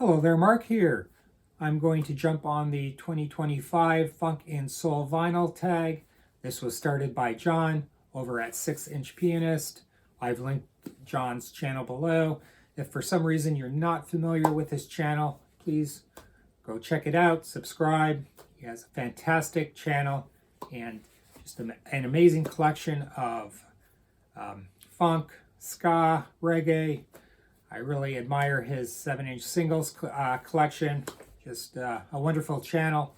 Hello there, Mark here. I'm going to jump on the 2025 Funk and Soul vinyl tag. This was started by John over at 6-Inch Pianist. I've linked John's channel below. If for some reason you're not familiar with his channel, please go check it out, subscribe. He has a fantastic channel and just an amazing collection of funk, ska, reggae. I really admire his 7-inch singles collection. Just a wonderful channel.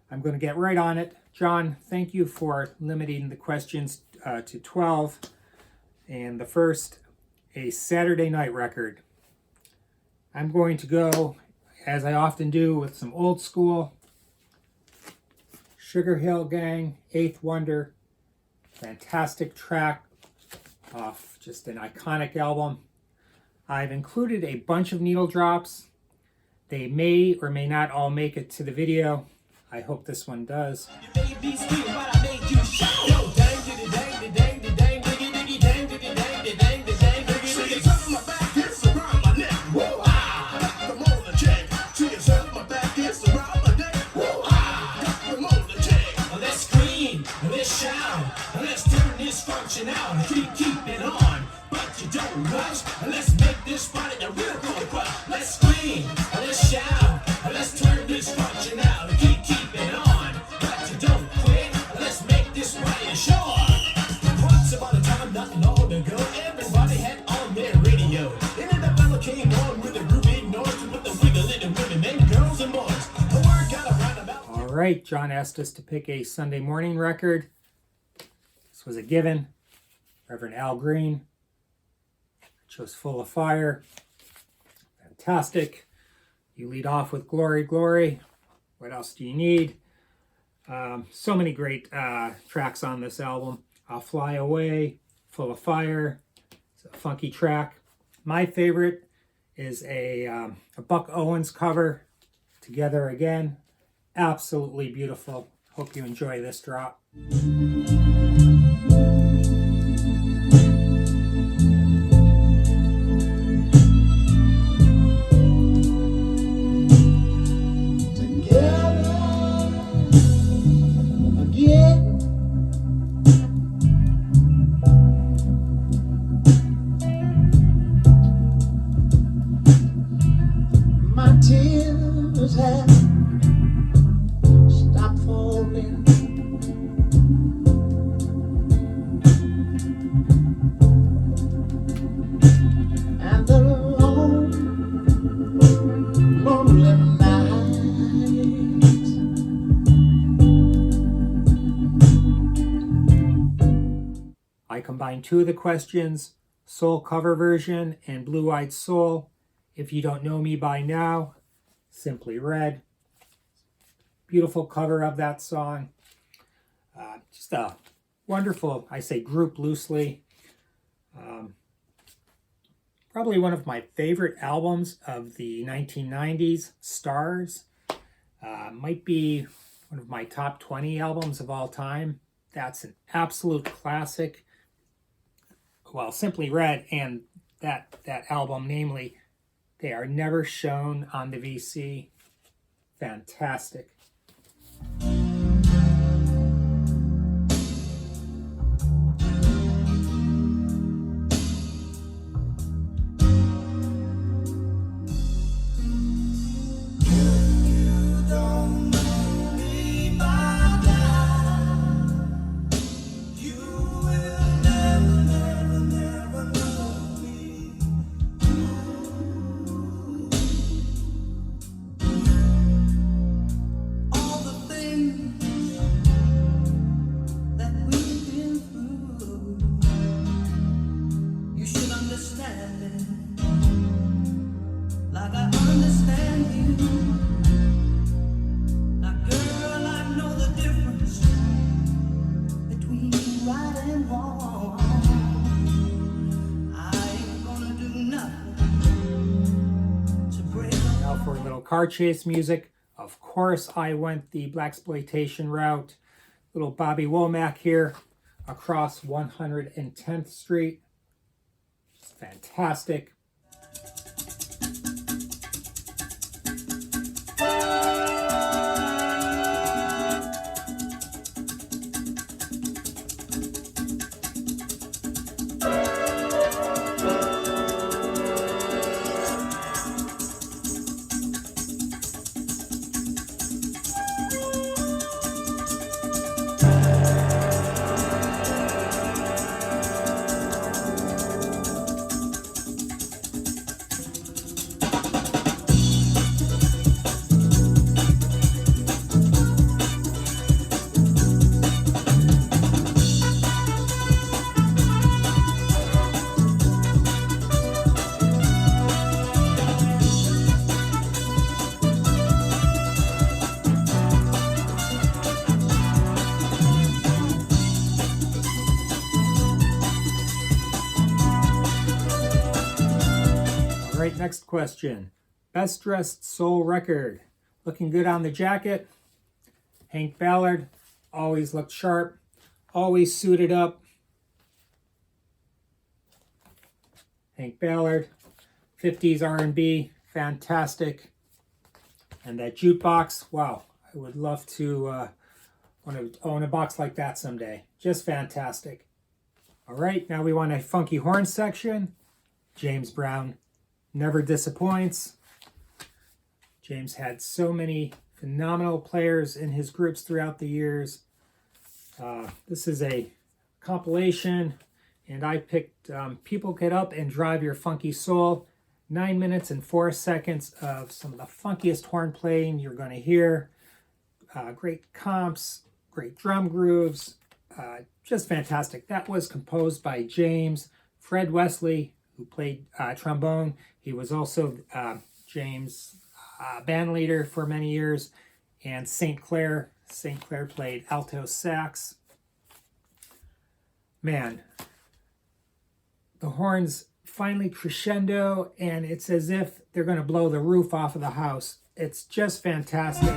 I'm going to get right on it. John, thank you for limiting the questions to 12. And the first, a Saturday night record. I'm going to go, as I often do, with some old school. Sugar Hill Gang, Eighth Wonder. Fantastic track off just an iconic album. I've included a bunch of needle drops. They may or may not all make it to the video. I hope this one does. Let's scream, let's shout, let's turn this function out and keep it on. But you don't rush, let's make this party the real cool crush. Let's scream, let's shout, let's turn this function out and keep it on. But you don't quit, let's make this party sure. Once upon a time, not long ago, everybody had on their radio. And then the fella came on with a groovy noise to put the wiggle in the women, men, girls, and boys. The word got around about. All right, John asked us to pick a Sunday morning record. This was a given. Reverend Al Green. Chose Full of Fire. Fantastic. You lead off with Glory, Glory. What else do you need? So many great tracks on this album. I'll Fly Away, Full of Fire. It's a funky track. My favorite is a Buck Owens cover, Together Again. Absolutely beautiful. Hope you enjoy this drop. My tears have stopped falling. And the long, lonely nights. I combined two of the questions, Soul cover version and Blue Eyed Soul. If you don't know me by now, Simply Red. Beautiful cover of that song. Just a wonderful, I say group loosely. Probably one of my favorite albums of the 1990s, Stars. Might be one of my top 20 albums of all time. That's an absolute classic. Well, Simply Red and that album, namely, they are never shown on the VC. Fantastic. For a little car chase music, of course I went the blaxploitation route. Little Bobby Womack here across 110th Street. It's fantastic. Next question. Best dressed soul record. Looking good on the jacket. Hank Ballard. Always looked sharp. Always suited up. Hank Ballard. 50s R&B. Fantastic. And that jukebox. Wow. I would love to want to own a box like that someday. Just fantastic. All right. Now we want a funky horn section. James Brown. Never disappoints. James had so many phenomenal players in his groups throughout the years. This is a compilation, and I picked People Get Up and Drive Your Funky Soul. 9 minutes and 4 seconds of some of the funkiest horn playing you're going to hear. Great comps, great drum grooves, just fantastic. That was composed by James. Fred Wesley, who played trombone. He was also James' band leader for many years. And St. Clair played alto sax. Man, the horns finally crescendo, and it's as if they're going to blow the roof off of the house. It's just fantastic.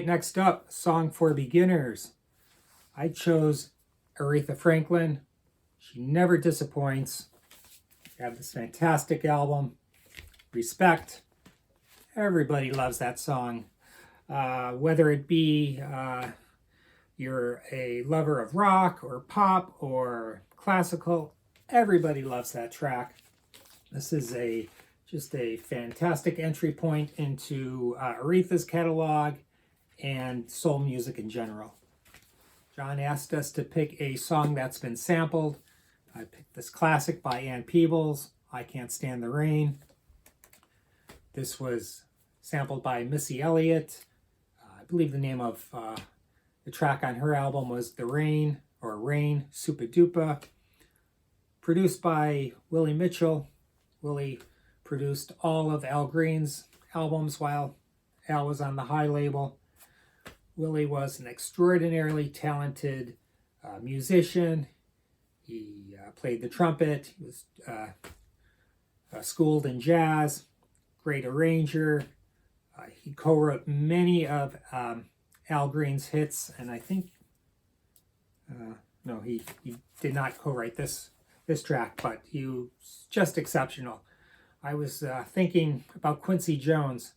Next up, Song for Beginners. I chose Aretha Franklin. She never disappoints. You have this fantastic album, Respect. Everybody loves that song. Whether it be you're a lover of rock or pop or classical, everybody loves that track. This is just a fantastic entry point into Aretha's catalog and soul music in general. John asked us to pick a song that's been sampled. I picked this classic by Ann Peebles, I Can't Stand the Rain. This was sampled by Missy Elliott. I believe the name of the track on her album was The Rain, or Rain, Supa Dupa. Produced by Willie Mitchell. Willie produced all of Al Green's albums while Al was on the High label. Willie was an extraordinarily talented musician. He played the trumpet. He was schooled in jazz. Great arranger. He co-wrote many of Al Green's hits, and I think no, he did not co-write this track, but he was just exceptional. I was thinking about Quincy Jones.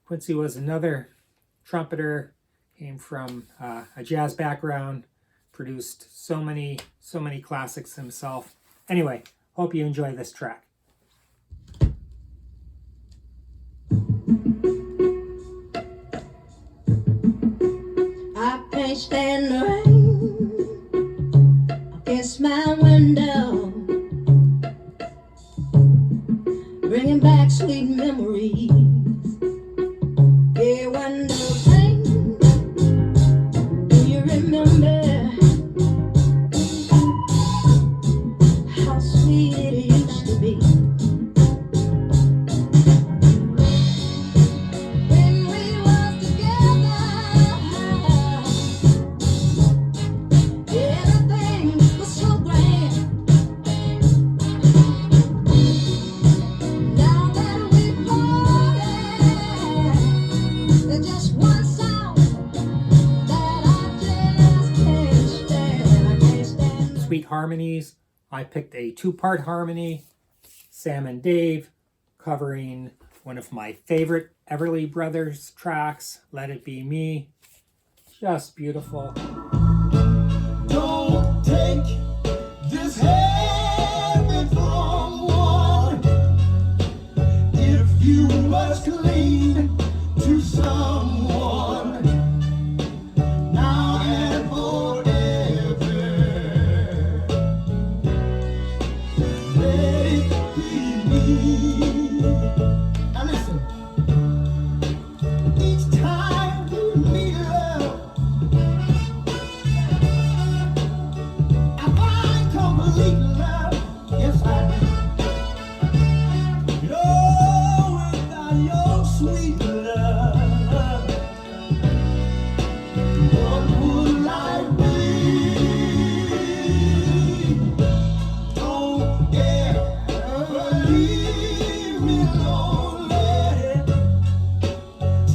Quincy was another trumpeter. Came from a jazz background, produced so many classics himself. Anyway, hope you enjoy this track. I can't stand the rain against my window, bringing back sweet memories. Yeah, when the rain, do you remember how sweet it used to be? When we was together, Sweet Harmonies. I picked a two-part harmony, Sam and Dave, covering one of my favorite Everly Brothers tracks, Let It Be Me. Just beautiful. Don't take this heaven from one. If you must cling to someone now and forever, let it be me. Now listen, each time you need love, I find complete love. Yes, I do. Oh, without your sweet love, what would life be? Don't ever leave me lonely.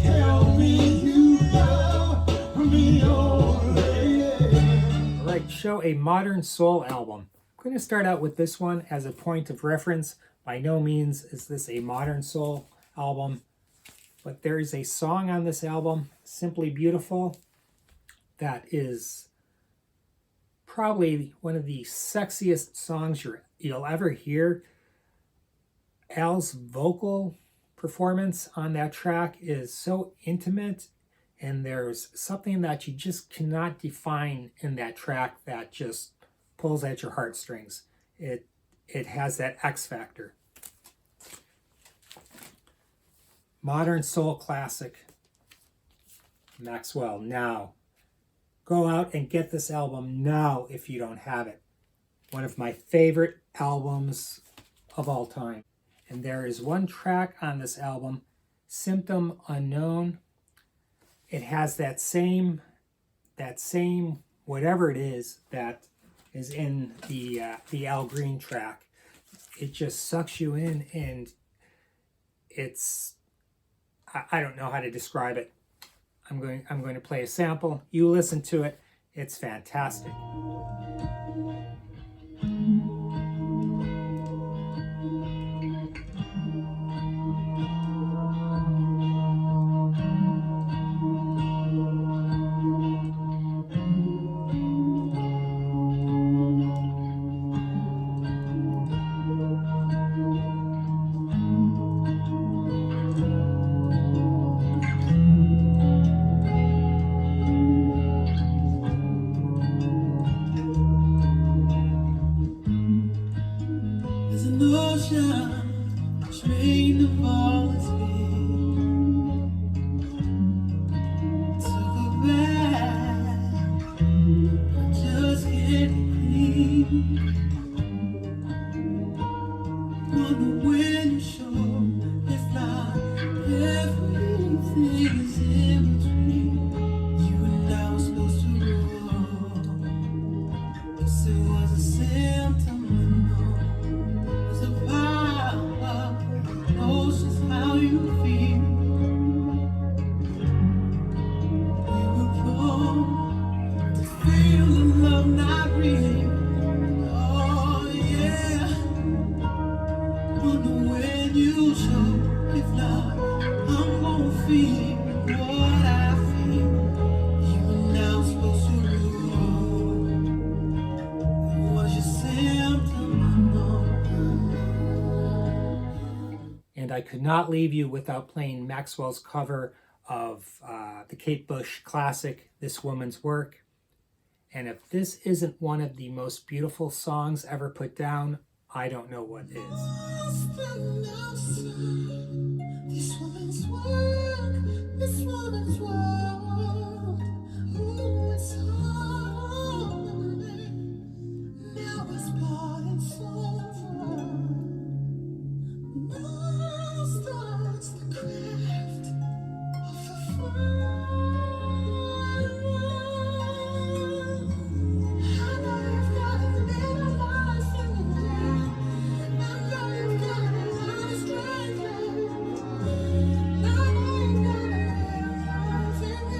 Tell me you love me only. All right, show a modern soul album. I'm going to start out with this one as a point of reference. By no means is this a modern soul album, but there is a song on this album, Simply Beautiful, that is probably one of the sexiest songs you'll ever hear. Al's vocal performance on that track is so intimate, and there's something that you just cannot define in that track that just pulls at your heartstrings. It has that X factor. Modern soul classic, Maxwell Now. Go out and get this album now if you don't have it. One of my favorite albums of all time. And there is one track on this album, Symptom Unknown. It has that same whatever it is that is in the Al Green track. It just sucks you in, and it's, I don't know how to describe it. I'm going to play a sample. You listen to it. It's fantastic. There's an ocean, train of all its speed. Circle back, I just can't breathe. Wonder when you show, if not everything is in between. You and I were supposed to grow. Guess it was a symptom unknown. Knows just how you feel. We were born to feel the love not real. Oh yeah. Wonder when you show. If not, I'm gonna feel what I feel. You and I were supposed to grow. It was your symptom unknown. And I could not leave you without playing Maxwell's cover of the Kate Bush classic, This Woman's Work. And if this isn't one of the most beautiful songs ever put down, I don't know what is. This woman's work, this woman's world. Ooh, it's hard. Now it's bought and sold. Now starts the craft of a I know you've got a little life in you. I know you've got a lot of strength. I know you've got a little life in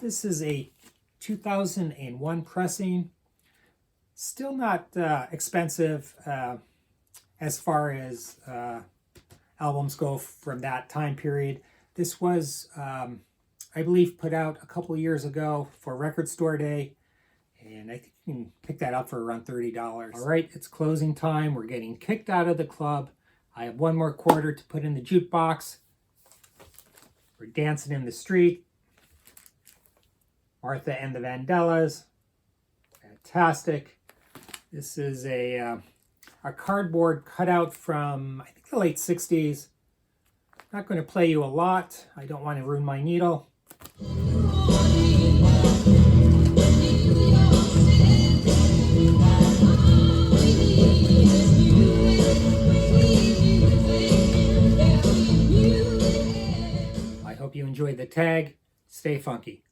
This is a 2001 pressing. Still not expensive as far as albums go from that time period. This was, I believe, put out a couple of years ago for Record Store Day, and I think you can pick that up for around $30. All right, it's closing time. We're getting kicked out of the club. I have one more quarter to put in the jukebox. We're dancing in the street. Martha and the Vandellas. Fantastic. This is a cardboard cutout from, I think, the late 60s. Not going to play you a lot. I don't want to ruin my needle. I hope you enjoyed the tag. Stay funky.